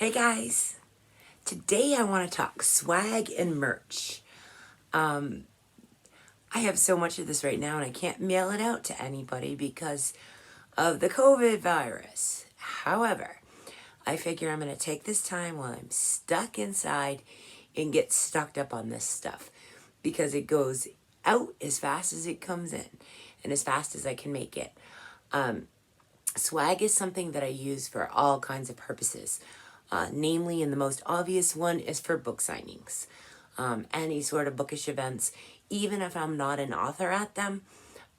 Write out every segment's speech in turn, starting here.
Hey guys, today I want to talk swag and merch. I have so much of this right now and I can't mail it out to anybody because of the COVID virus. However, I figure I'm going to take this time while I'm stuck inside and get stocked up on this stuff because it goes out as fast as it comes in and as fast as I can make it. Swag is something that I use for all kinds of purposes. Namely, and the most obvious one is for book signings. Any sort of bookish events, even if I'm not an author at them,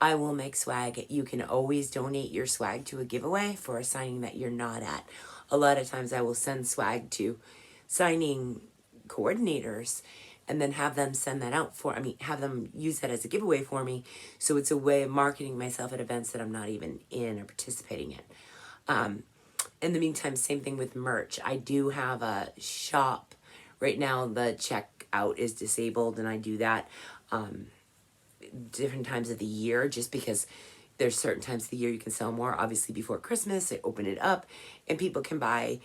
I will make swag. You can always donate your swag to a giveaway for a signing that you're not at. A lot of times I will send swag to signing coordinators and then have them send that out have them use that as a giveaway for me. So it's a way of marketing myself at events that I'm not even in or participating in. In the meantime, same thing with merch. I do have a shop. Right now, the checkout is disabled, and I do that different times of the year just because there's certain times of the year you can sell more. Obviously, before Christmas, I open it up, and people can buy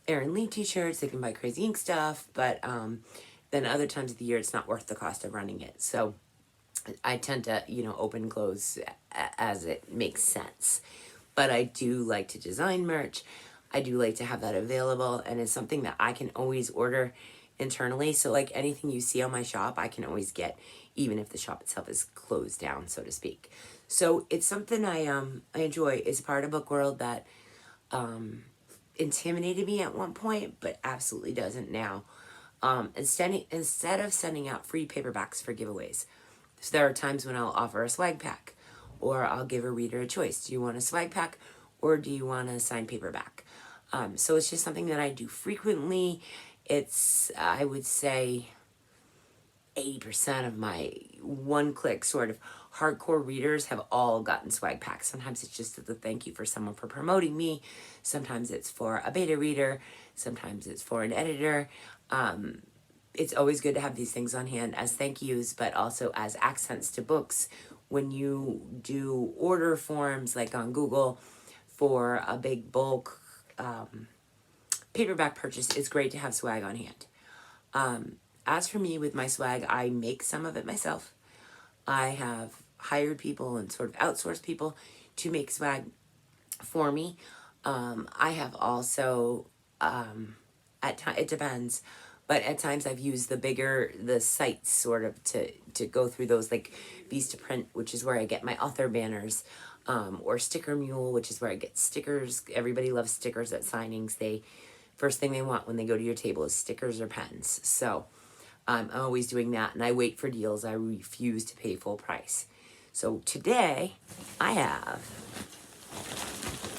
Aaron Lee t-shirts. They can buy Crazy Ink stuff, but then other times of the year, it's not worth the cost of running it. So I tend to, open and close as it makes sense. But I do like to design merch. I do like to have that available, and it's something that I can always order internally. So like anything you see on my shop, I can always get, even if the shop itself is closed down, so to speak. So it's something I enjoy. It's a part of Book World that intimidated me at one point, but absolutely doesn't now. Instead of sending out free paperbacks for giveaways, so there are times when I'll offer a swag pack, or I'll give a reader a choice. Do you want a swag pack, or do you want a signed paperback? So it's just something that I do frequently. It's, I would say, 80% of my one-click sort of hardcore readers have all gotten swag packs. Sometimes it's just a thank you for someone for promoting me. Sometimes it's for a beta reader. Sometimes it's for an editor. It's always good to have these things on hand as thank yous, but also as accents to books. When you do order forms like on Google for a big bulk paperback purchase, it's great to have swag on hand. As for me with my swag, I make some of it myself. I have hired people and sort of outsourced people to make swag for me. I have also, it depends, but at times I've used the sites sort of to go through those, like Vistaprint, which is where I get my author banners, or Sticker Mule, which is where I get stickers. Everybody loves stickers at signings. First thing they want when they go to your table is stickers or pens. So I'm always doing that, and I wait for deals. I refuse to pay full price. So today, I have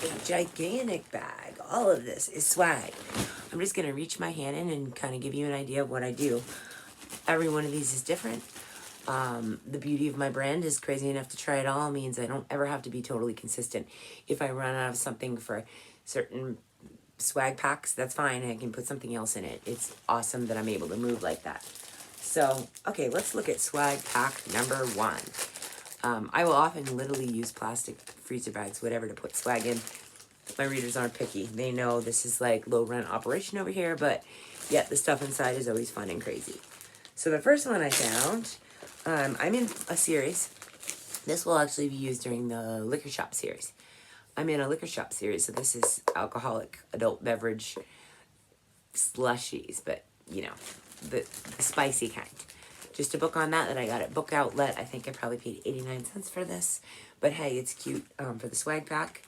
a gigantic bag. All of this is swag. I'm just going to reach my hand in and kind of give you an idea of what I do. Every one of these is different. The beauty of my brand is Crazy Enough to Try It All means I don't ever have to be totally consistent. If I run out of something for certain swag packs, that's fine. I can put something else in it. It's awesome that I'm able to move like that. So, okay, let's look at swag pack number 1. I will often literally use plastic freezer bags, whatever, to put swag in. My readers aren't picky. They know this is like low rent operation over here, but yet the stuff inside is always fun and crazy. So the first one I found, I'm in a series. This will actually be used during the liquor shop series. I'm in a liquor shop series, so this is alcoholic adult beverage slushies, but the spicy kind. Just a book on that I got at Book Outlet. I think I probably paid 89 cents for this, but hey, it's cute for the swag pack.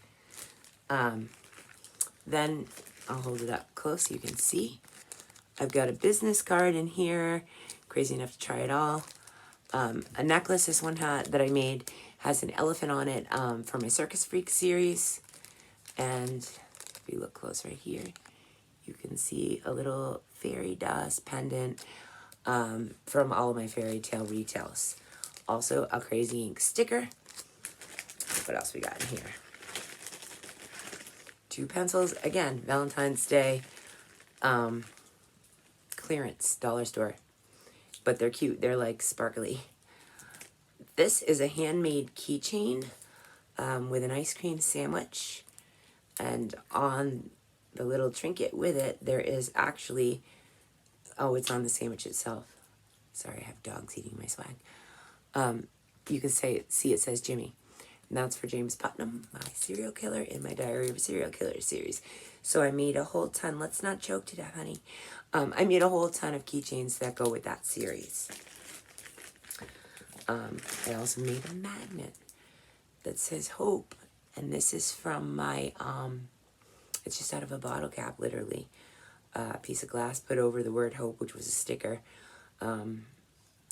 Then I'll hold it up close so you can see. I've got a business card in here, Crazy Enough to Try It All. A necklace, this one that I made has an elephant on it for my Circus Freak series. And if you look close right here, you can see a little fairy dust pendant from all of my fairy tale retails. Also a Crazy Ink sticker. What else we got in here? 2 pencils. Again, Valentine's Day clearance, dollar store. But they're cute. They're like sparkly. This is a handmade keychain with an ice cream sandwich. And on the little trinket with it, there is actually, oh, it's on the sandwich itself. Sorry, I have dogs eating my swag. You can see it says Jimmy. And that's for James Putnam, my serial killer in my Diary of a Serial Killer series. So I made a whole ton. Let's not choke to death, honey. I made a whole ton of keychains that go with that series. I also made a magnet that says Hope. And this is from my, it's just out of a bottle cap, literally. A piece of glass put over the word Hope, which was a sticker.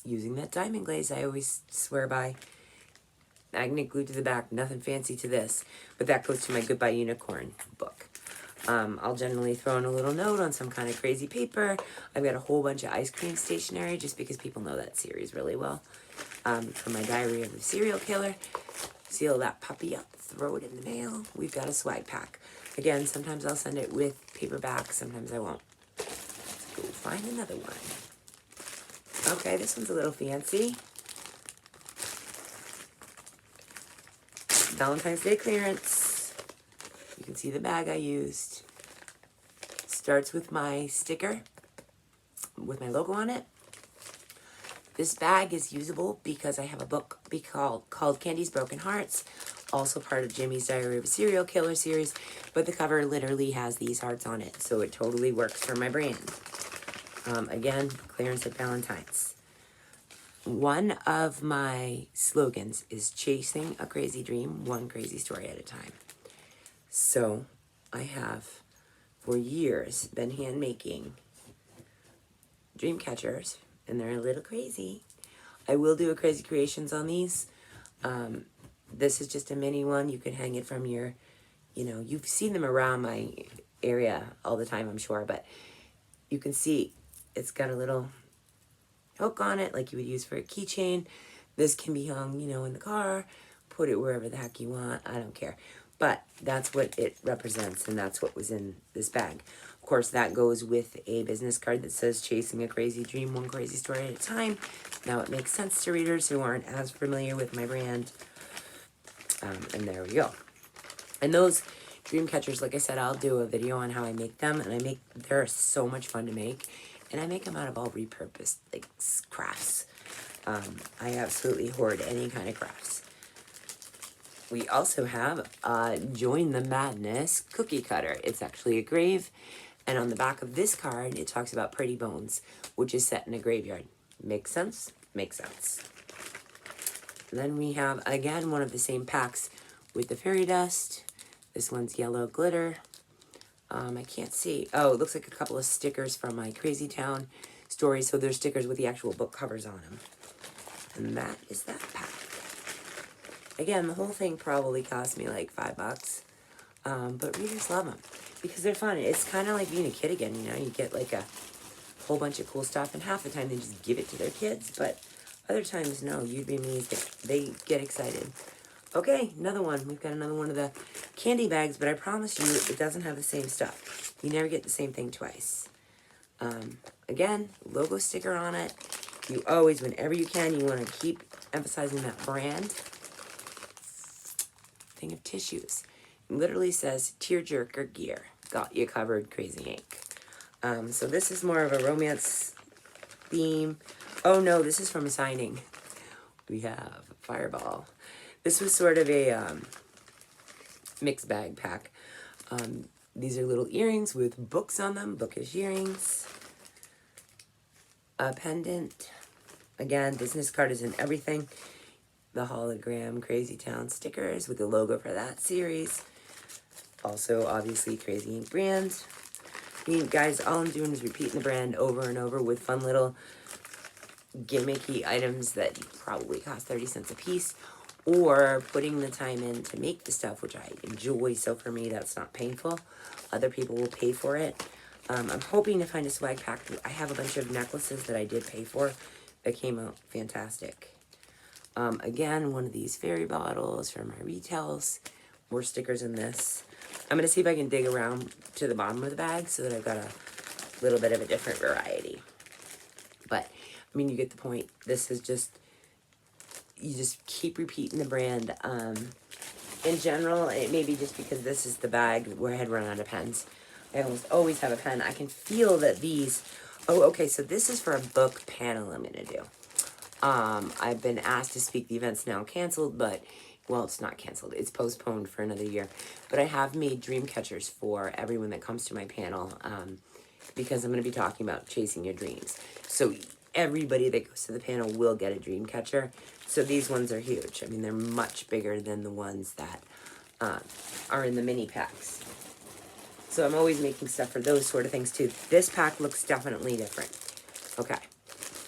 Using that diamond glaze I always swear by. Magnet glued to the back, nothing fancy to this. But that goes to my Goodbye Unicorn book. I'll generally throw in a little note on some kind of crazy paper. I've got a whole bunch of ice cream stationery just because people know that series really well. For my Diary of the Serial Killer. Seal that puppy up, throw it in the mail. We've got a swag pack. Again, sometimes I'll send it with paperback, sometimes I won't. Let's go find another one. Okay, this one's a little fancy. Valentine's Day clearance. You can see the bag I used. Starts with my sticker with my logo on it. This bag is usable because I have a book called Candy's Broken Hearts, also part of Jimmy's Diary of a Serial Killer series, but the cover literally has these hearts on it, so it totally works for my brand. Again, clearance at Valentine's. One of my slogans is chasing a crazy dream, one crazy story at a time. So I have, for years, been hand making dream catchers, and they're a little crazy. I will do a Crazy Creations on these. This is just a mini one. You can hang it from your, you've seen them around my area all the time, I'm sure, but you can see it's got a little hook on it like you would use for a keychain. This can be hung, in the car, put it wherever the heck you want. I don't care. But that's what it represents, and that's what was in this bag. Of course, that goes with a business card that says chasing a crazy dream, one crazy story at a time. Now it makes sense to readers who aren't as familiar with my brand. And there we go. And those dream catchers, like I said, I'll do a video on how I make them, and they're so much fun to make. And I make them out of all repurposed, crafts. I absolutely hoard any kind of crafts. We also have Join the Madness cookie cutter. It's actually a grave. And on the back of this card, it talks about Pretty Bones, which is set in a graveyard. Makes sense? Makes sense. And then we have, again, one of the same packs with the fairy dust. This one's yellow glitter. I can't see. Oh, it looks like a couple of stickers from my Crazy Town story. So there's stickers with the actual book covers on them. And that is that pack. Again, the whole thing probably cost me like $5. But readers love them because they're fun. It's kind of like being a kid again, You get like a whole bunch of cool stuff, and half the time they just give it to their kids. But other times, no, you'd be amazed that they get excited. Okay, another one. We've got another one of the candy bags, but I promise you it doesn't have the same stuff. You never get the same thing twice. Again, logo sticker on it. You always, whenever you can, you want to keep emphasizing that brand. Thing of tissues. It literally says tearjerker gear. Got you covered, Crazy Ink. So this is more of a romance theme. Oh no, this is from a signing. We have Fireball. This was sort of a mixed bag pack. These are little earrings with books on them, bookish earrings. A pendant. Again, business card is in everything. The hologram Crazy Town stickers with the logo for that series. Also, obviously, Crazy Ink brand. Guys, all I'm doing is repeating the brand over and over with fun little gimmicky items that probably cost 30 cents a piece, or putting the time in to make the stuff, which I enjoy. So for me, that's not painful. Other people will pay for it. I'm hoping to find a swag pack. I have a bunch of necklaces that I did pay for that came out fantastic. Again, one of these fairy bottles from my retails. More stickers in this. I'm going to see if I can dig around to the bottom of the bag so that I've got a little bit of a different variety. But, you get the point. This is just, you just keep repeating the brand. In general, it may be just because this is the bag where I had run out of pens. I almost always have a pen. I can feel that these, oh, okay, so this is for a book panel I'm going to do. I've been asked to speak. The event's now canceled, but, well, it's not canceled. It's postponed for another year. But I have made dream catchers for everyone that comes to my panel, because I'm going to be talking about chasing your dreams. So everybody that goes to the panel will get a dream catcher. So these ones are huge. I mean, they're much bigger than the ones that are in the mini packs. So I'm always making stuff for those sort of things too. This pack looks definitely different. Okay,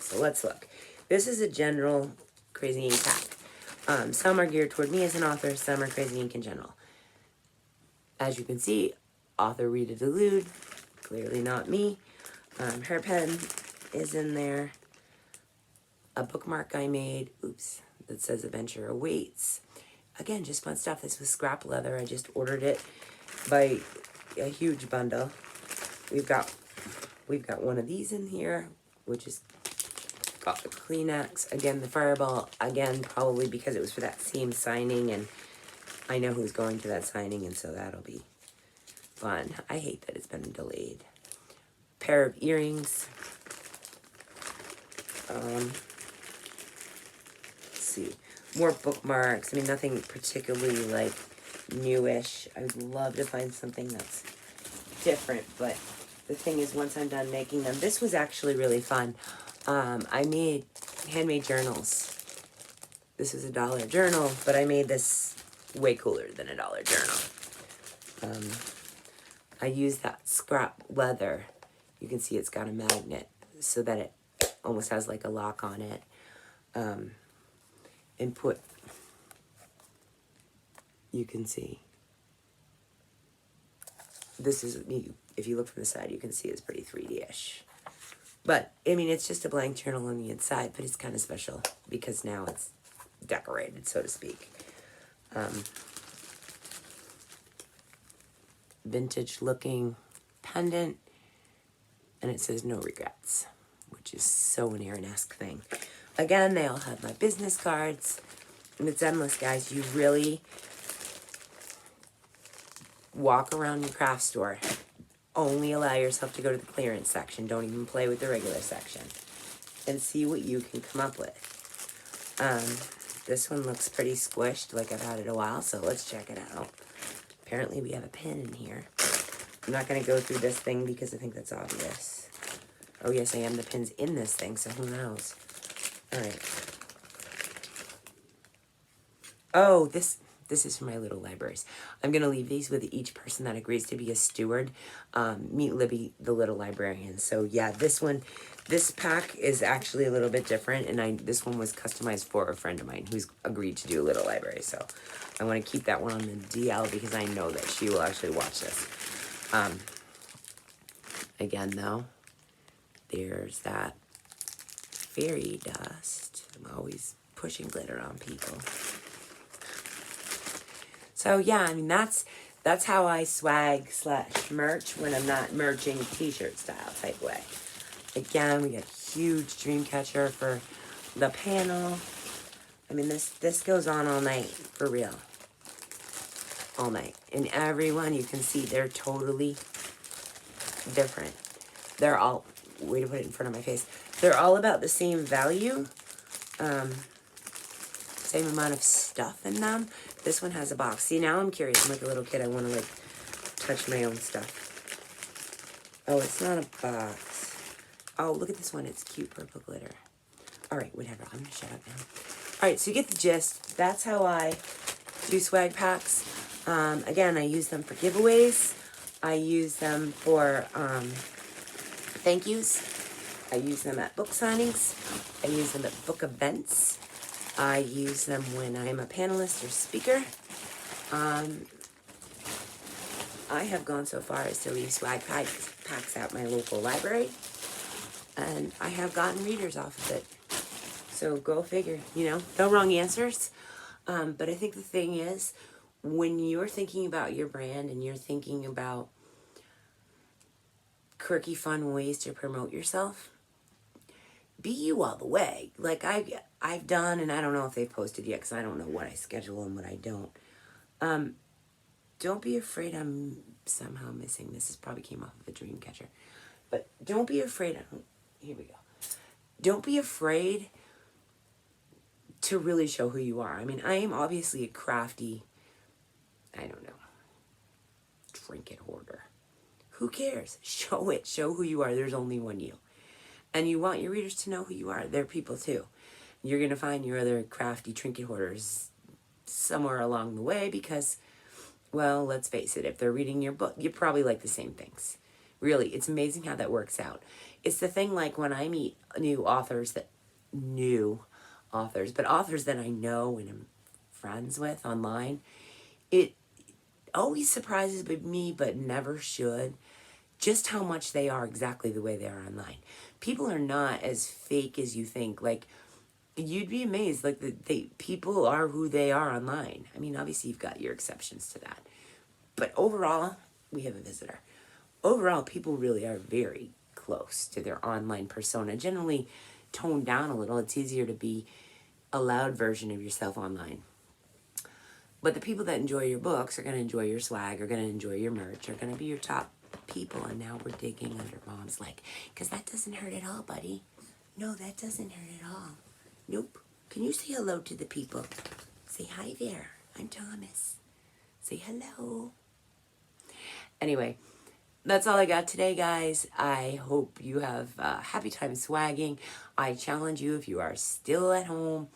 so let's look. This is a general Crazy Ink pack. Some are geared toward me as an author, some are Crazy Ink in general. As you can see, author Rita Delude, clearly not me. Her pen is in there. A bookmark I made, oops, that says Adventure Awaits. Again, just fun stuff. This was scrap leather. I just ordered it by a huge bundle. We've got one of these in here, which is got the Kleenex. Again, the Fireball. Again, probably because it was for that same signing, and I know who's going to that signing, and so that'll be fun. I hate that it's been delayed. Pair of earrings. Let's see. More bookmarks. I mean, nothing particularly like newish. I would love to find something that's different, but the thing is, once I'm done making them, this was actually really fun. I made handmade journals. This is $1 journal, but I made this way cooler than $1 journal. I used that scrap leather. You can see it's got a magnet so that it almost has like a lock on it. And put, you can see, this is, if you look from the side, you can see it's pretty 3D-ish. But, I mean, it's just a blank journal on the inside, but it's kind of special because now it's decorated, so to speak. Vintage looking pendant, and it says no regrets, which is so an Erin-esque thing. Again, they all have my business cards, and it's endless, guys. You really walk around your craft store. Only allow yourself to go to the clearance section. Don't even play with the regular section. And see what you can come up with. This one looks pretty squished, like I've had it a while, so let's check it out. Apparently we have a pin in here. I'm not going to go through this thing because I think that's obvious. Oh yes, I am. The pin's in this thing, so who knows? Alright. Oh, this is for my little libraries. I'm going to leave these with each person that agrees to be a steward. Meet Libby, the little librarian. So yeah, this pack is actually a little bit different, and this one was customized for a friend of mine who's agreed to do a little library. So I want to keep that one on the DL because I know that she will actually watch this. Again, though, there's that fairy dust. I'm always pushing glitter on people. So yeah, I mean, that's how I swag / merch when I'm not merching t-shirt style type way. Again, we got a huge dream catcher for the panel. I mean, this goes on all night, for real. All night. And everyone, you can see they're totally different. They're all, way to put it in front of my face. They're all about the same value. Same amount of stuff in them. This one has a box. See, now I'm curious. I'm like a little kid. I want to, like, touch my own stuff. Oh, it's not a box. Oh, look at this one. It's cute purple glitter. All right, whatever. I'm going to shut up now. All right, so you get the gist. That's how I do swag packs. Again, I use them for giveaways. I use them for thank yous. I use them at book signings. I use them at book events. I use them when I'm a panelist or speaker. I have gone so far as to leave swag packs at my local library, and I have gotten readers off of it. So go figure, you know, no wrong answers. But I think the thing is, when you're thinking about your brand and you're thinking about quirky, fun ways to promote yourself, be you all the way. Like I've done, and I don't know if they've posted yet because I don't know what I schedule and what I don't. Don't be afraid somehow missing. This is probably came off of a dream catcher. But don't be afraid. Here we go. Don't be afraid to really show who you are. I mean, I am obviously a crafty, I don't know, trinket hoarder. Who cares? Show it. Show who you are. There's only one you. And you want your readers to know who you are. They're people too. You're going to find your other crafty trinket hoarders somewhere along the way because, well, let's face it, if they're reading your book, you probably like the same things. Really, it's amazing how that works out. It's the thing like when I meet new authors, but authors that I know and am friends with online, it always surprises me, but never should, just how much they are exactly the way they are online. People are not as fake as you think. Like, you'd be amazed. Like, people are who they are online. I mean, obviously you've got your exceptions to that. But overall, we have a visitor. Overall, people really are very close to their online persona. Generally toned down a little. It's easier to be a loud version of yourself online. But the people that enjoy your books are going to enjoy your swag, are going to enjoy your merch, are going to be your top people. And now we're digging under Mom's leg. Because that doesn't hurt at all, buddy. No, that doesn't hurt at all. Nope. Can you say hello to the people? Say hi there. I'm Thomas. Say hello. Anyway, that's all I got today, guys. I hope you have a happy time swagging. I challenge you, if you are still at home,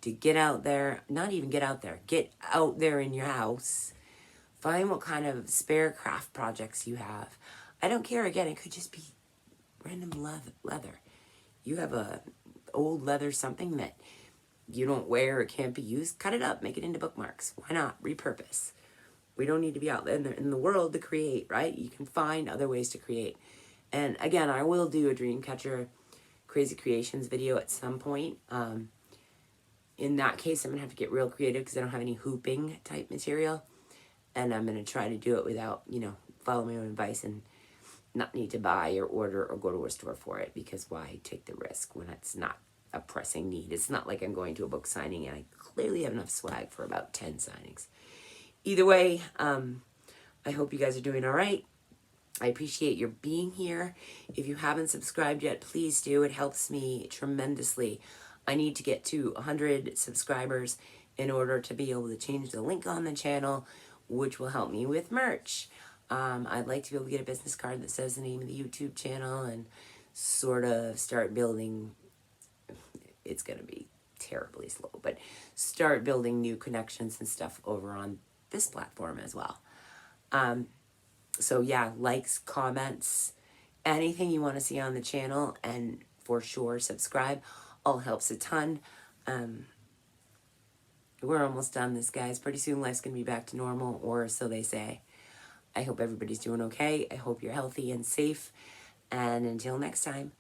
to get out there. Not even get out there. Get out there in your house. Find what kind of spare craft projects you have. I don't care. Again, it could just be random leather. You have a old leather, something that you don't wear or can't be used. Cut it up. Make it into bookmarks. Why not? Repurpose. We don't need to be out there in the world to create, right? You can find other ways to create. And again, I will do a Dreamcatcher Crazy Creations video at some point. In that case, I'm going to have to get real creative because I don't have any hooping type material. And I'm going to try to do it without, follow my own advice and not need to buy or order or go to a store for it, because why take the risk when it's not a pressing need? It's not like I'm going to a book signing and I clearly have enough swag for about 10 signings. Either way, I hope you guys are doing all right. I appreciate your being here. If you haven't subscribed yet, please do. It helps me tremendously. I need to get to 100 subscribers in order to be able to change the link on the channel, which will help me with merch. I'd like to be able to get a business card that says the name of the YouTube channel and sort of start building. It's going to be terribly slow, but start building new connections and stuff over on this platform as well. So yeah, likes, comments, anything you want to see on the channel, and for sure subscribe. All helps a ton. We're almost done this, guys. Pretty soon life's gonna be back to normal, or so they say. I hope everybody's doing okay. I hope you're healthy and safe. And until next time,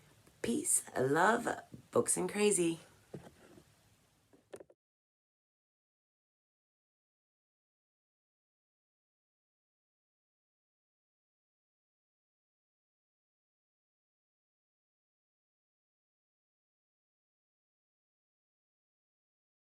peace, love, books and crazy.